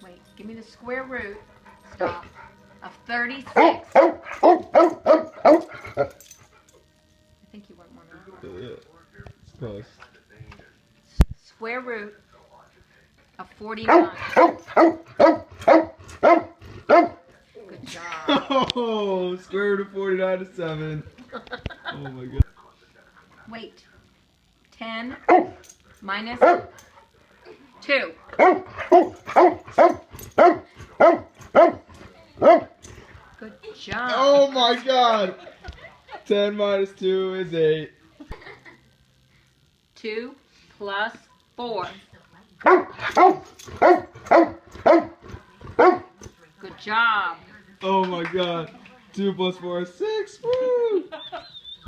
Wait, give me the square root. Stop. Of 36. I think you want more than that. It's close. Square root of 49. Good job. Oh, square root of 49 is 7. Oh my god. Wait. 10 minus 2. Good job. Oh my god. 10 minus 2 is 8. 2 plus 4. Good job. Oh my god. 2 plus 4 is 6. Woo!